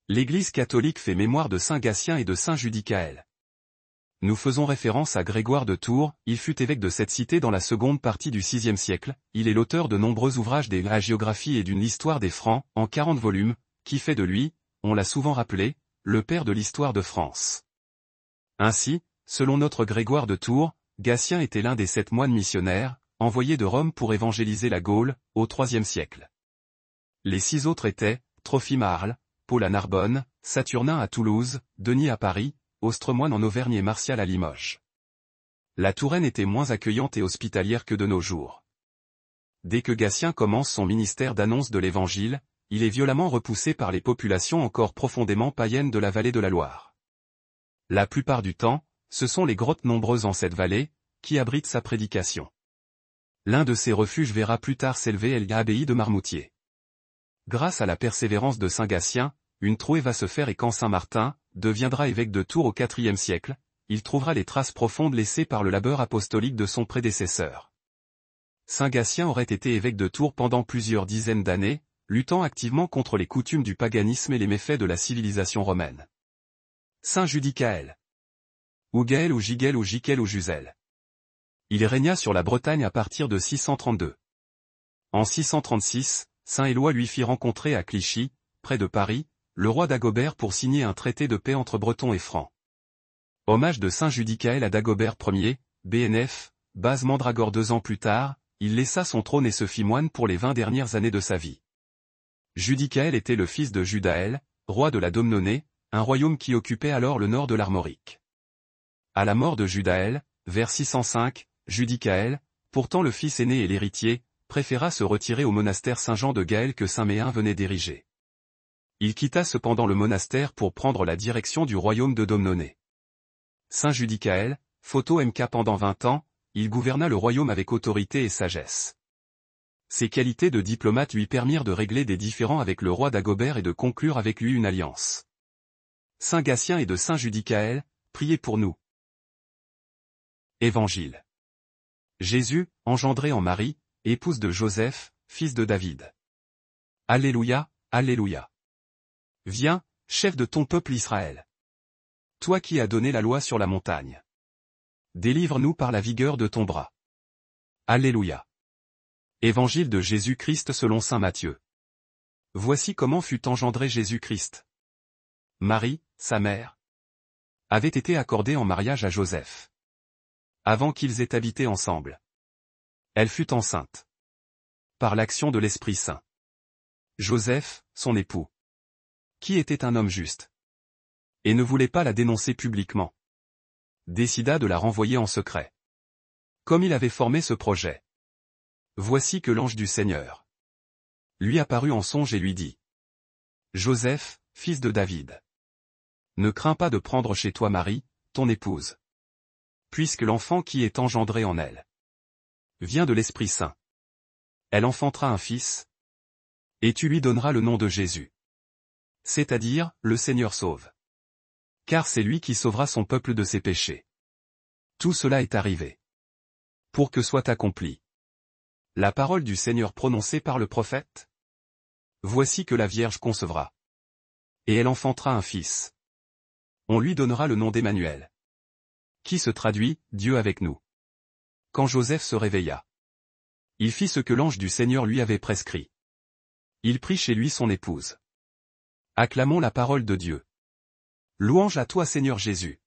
L'Église catholique fait mémoire de saint Gatien et de saint Judicaël. Nous faisons référence à Grégoire de Tours, il fut évêque de cette cité dans la seconde partie du VIe siècle, il est l'auteur de nombreux ouvrages des hagiographies et d'une histoire des Francs, en 40 volumes, qui fait de lui, on l'a souvent rappelé, le père de l'histoire de France. Ainsi, selon notre Grégoire de Tours, Gatien était l'un des 7 moines missionnaires, envoyés de Rome pour évangéliser la Gaule, au IIIe siècle. Les 6 autres étaient, Trophime à Arles, Paul à Narbonne, Saturnin à Toulouse, Denis à Paris, Austremoine en Auvergne et Martial à Limoges. La Touraine était moins accueillante et hospitalière que de nos jours. Dès que Gatien commence son ministère d'annonce de l'Évangile, il est violemment repoussé par les populations encore profondément païennes de la vallée de la Loire. La plupart du temps, ce sont les grottes nombreuses en cette vallée, qui abritent sa prédication. L'un de ces refuges verra plus tard s'élever l'abbaye de Marmoutier. Grâce à la persévérance de saint Gatien, une trouée va se faire et quand saint Martin deviendra évêque de Tours au IVe siècle, il trouvera les traces profondes laissées par le labeur apostolique de son prédécesseur. Saint Gatien aurait été évêque de Tours pendant plusieurs dizaines d'années, luttant activement contre les coutumes du paganisme et les méfaits de la civilisation romaine. Saint Judicaël. Ou Gaël ou Giguel ou Giquel ou Jusel. Il régna sur la Bretagne à partir de 632. En 636, saint Éloi lui fit rencontrer à Clichy, près de Paris, le roi Dagobert pour signer un traité de paix entre Bretons et Francs. Hommage de saint Judicaël à Dagobert Ier, BNF, base Mandragore 2 ans plus tard, il laissa son trône et se fit moine pour les 20 dernières années de sa vie. Judicaël était le fils de Judaël, roi de la Domnonée, un royaume qui occupait alors le nord de l'Armorique. À la mort de Judaël, vers 605, Judicaël, pourtant le fils aîné et l'héritier, préféra se retirer au monastère Saint-Jean de Gaël que saint Méen venait d'ériger. Il quitta cependant le monastère pour prendre la direction du royaume de Domnonée. Saint Judicaël, photo MK pendant 20 ans, il gouverna le royaume avec autorité et sagesse. Ses qualités de diplomate lui permirent de régler des différends avec le roi Dagobert et de conclure avec lui une alliance. Saint Gatien et de saint Judicaël, priez pour nous. Évangile. Jésus, engendré en Marie, épouse de Joseph, fils de David. Alléluia, Alléluia. Viens, chef de ton peuple Israël. Toi qui as donné la loi sur la montagne. Délivre-nous par la vigueur de ton bras. Alléluia. Évangile de Jésus-Christ selon saint Matthieu. Voici comment fut engendré Jésus-Christ. Marie, sa mère, avait été accordée en mariage à Joseph. Avant qu'ils aient habité ensemble. Elle fut enceinte. Par l'action de l'Esprit Saint. Joseph, son époux, qui était un homme juste, et ne voulait pas la dénoncer publiquement, décida de la renvoyer en secret. Comme il avait formé ce projet. Voici que l'ange du Seigneur lui apparut en songe et lui dit. Joseph, fils de David. Ne crains pas de prendre chez toi Marie, ton épouse. Puisque l'enfant qui est engendré en elle vient de l'Esprit Saint. Elle enfantera un fils, et tu lui donneras le nom de Jésus. C'est-à-dire, le Seigneur sauve. Car c'est lui qui sauvera son peuple de ses péchés. Tout cela est arrivé pour que soit accompli la parole du Seigneur prononcée par le prophète. Voici que la Vierge concevra, et elle enfantera un fils. On lui donnera le nom d'Emmanuel, qui se traduit, Dieu avec nous. Quand Joseph se réveilla, il fit ce que l'ange du Seigneur lui avait prescrit. Il prit chez lui son épouse. Acclamons la parole de Dieu. Louange à toi Seigneur Jésus.